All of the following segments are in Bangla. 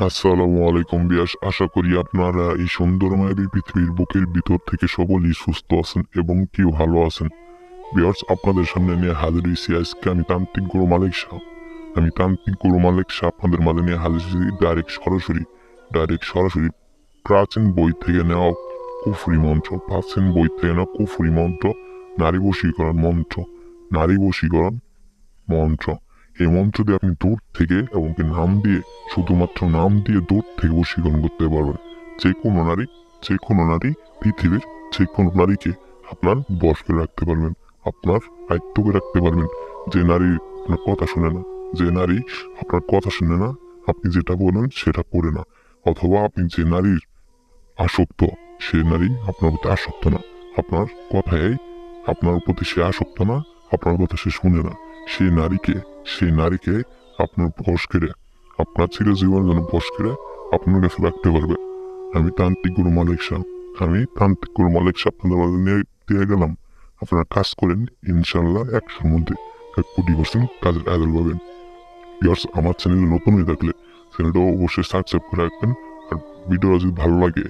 আসসালামু আলাইকুম বিয়াস, আশা করি আপনারা এই সুন্দরময় এই পৃথিবীর বুকের ভিতর থেকে সকলেই সুস্থ আছেন এবং কি ভালো আছেন। বিয়ার্স, আপনাদের সামনে নিয়ে হাজির হয়েছি আজকে আমি তান্ত্রিক গুরু মালিক শাহ। আপনাদের মাঝে নিয়ে হাজির হয়েছি ডাইরেক্ট সরাসরি প্রাচীন বই থেকে নেওয়া কুফরি মন্ত্র, নারী বশীকরণ মন্ত্র। এই মন্ত্র দিয়ে আপনি দূর থেকে এবং কি শুধুমাত্র নাম দিয়ে দূর থেকে বশীকরণ করতে পারবেন। যে কোনো নারী পৃথিবীর যে কোনো নারীকে আপনার বশ করে রাখতে পারবেন, আপনার আয়ত্ত করে রাখতে পারবেন। যে নারী আপনার কথা শুনে না, যে নারী আপনার কথা শুনে না, আপনি যেটা বলেন সেটা করে না, অথবা আপনি যে নারীর আসক্ত, সে নারী আপনার প্রতি আসক্ত না, আপনার কথায় আপনার প্রতি সে আসক্ত না, আপনার কথা সে শুনে না, সেই নারীকে আপনার বশ করে, আপনার চিরজীবনের জন্য বশ করে আপনার কাছে রাখতে পারবে। আমি তান্ত্রিক গুরু মালিক শাহ আপনাদের মাঝে নিয়ে দিয়ে গেলাম। আপনারা কাজ করেন, ইনশাল্লাহ 100-র মধ্যে 1 কোটি% কাজের রেজাল্ট পাবেন। ভিউয়ার্স, আমার চ্যানেলে নতুন হয়ে থাকলে চ্যানেলটা অবশ্যই সাবস্ক্রাইব করে রাখবেন। আর ভিডিওটা যদি ভালো লাগে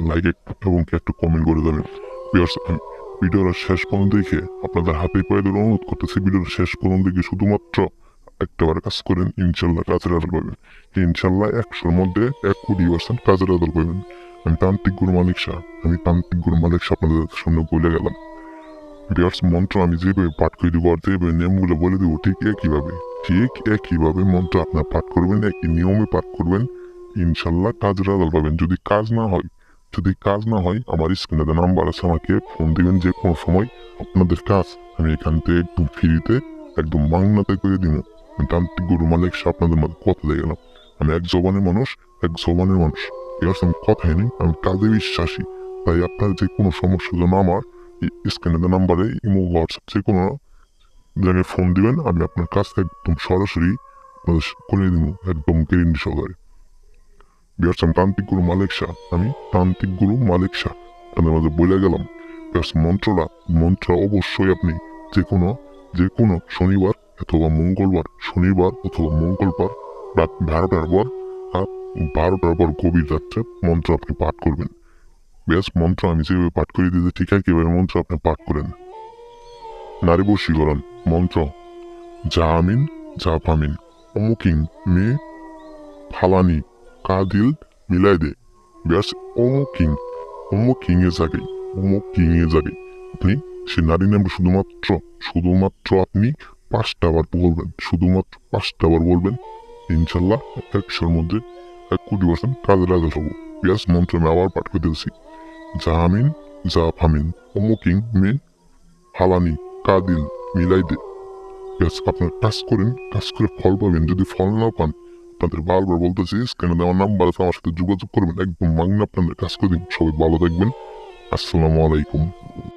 লাইক এবং একটা কমেন্ট করে দেবেন। ভিউয়ার্স, ভিডিওটা শেষ পর্যন্ত দেখে আপনাদের হাতে পায়ে ধরে অনুরোধ করতেছি, ভিডিওটা শেষ পর্যন্ত দেখে শুধুমাত্র একটাবার কাজ করেন, ইনশাল্লাহ কাজের রেজাল্ট পাবেন। ইনশাল্লাহ 100-র মধ্যে 1 কোটি% কাজের রেজাল্ট পাবেন। আমি তান্ত্রিক গুরু মালিক শাহ আপনাদের সামনে বলে গেলাম। ভিউয়ার্স, মন্ত্র আমি যেভাবে পাঠ করে দিব আর যেভাবে নিয়মগুলো বলে দেবো ঠিক একইভাবে মন্ত্র আপনার পাঠ করবেন, একই নিয়মে পাঠ করবেন। ইনশাল্লাহ কাজের রেজাল্ট পাবেন। যদি কাজ না হয় আমার স্ক্রিনে যে নাম্বার আছে, আমাকে ফোন দিবেন যে কোনো সময়। আপনাদের কাজ আমি এখান থেকে একদম ফ্রিতে, একদম বাংলাতে করে দিব। আমি তান্ত্রিক গুরু মালিক শাহ আপনাদের মধ্যে কথা দিয়ে গেলাম। আমি এক জবানের মানুষ। আমি কথাই নেই, আমি কাজে বিশ্বাসী। তাই আপনার যে কোনো সমস্যার জন্য আমার স্ক্রিনে নাম্বারে ইমো, হোয়াটসঅ্যাপ যে কোনো জায়গায় ফোন দিবেন, আমি আপনার কাছ থেকে একদম সরাসরি আপনাদের করে দিব, একদম গ্যারেন্টি সহকারে। বিয়ার্স, আমি তান্ত্রিক গুরু মালিক শাহ আপনাদের মাঝে বলে গেলাম। বিয়ার্স, মন্ত্র অবশ্যই আপনি যে কোনো শনিবার অথবা মঙ্গলবার রাত 12টার পর গভীর রাত্রে মন্ত্র আপনি পাঠ করবেন। ব্যাস, মন্ত্র আমি যেভাবে পাঠ করে দিতে ঠিক একইভাবে মন্ত্র আপনি পাঠ করেন। নারী বশীকরণ মন্ত্র: যা আমিন, যা ফামিন, অমুকিং মে ফালানি কাদিল মিলাই দে। ব্যাস, অমুকিং অমুকিং এ জাগে আপনি সে নারী নামে শুধুমাত্র আপনি 5টা বার বলবেন, ইনশাল্লাহ 100-র মধ্যে 1 কোটি% কাজে রাজা হবো। ব্যাস, মন্ত্র আমি আবার পাঠ করে দিয়েছি: যা আমিন, যা ফামিন, অমুকিং মে ফালানি কাদিল মিলাই দে। ব্যাস, আপনার কাজ করে ফল পাবেন। যদি ফল না পান, আপনাদের বারবার বলতেছি, স্ক্রিনে দেওয়ার নাম্বার আছে, আমার সাথে যোগাযোগ করবেন, একদম মাগনা আপনাদের কাজ করে দিন। সবাই ভালো থাকবেন। আসসালামু আলাইকুম।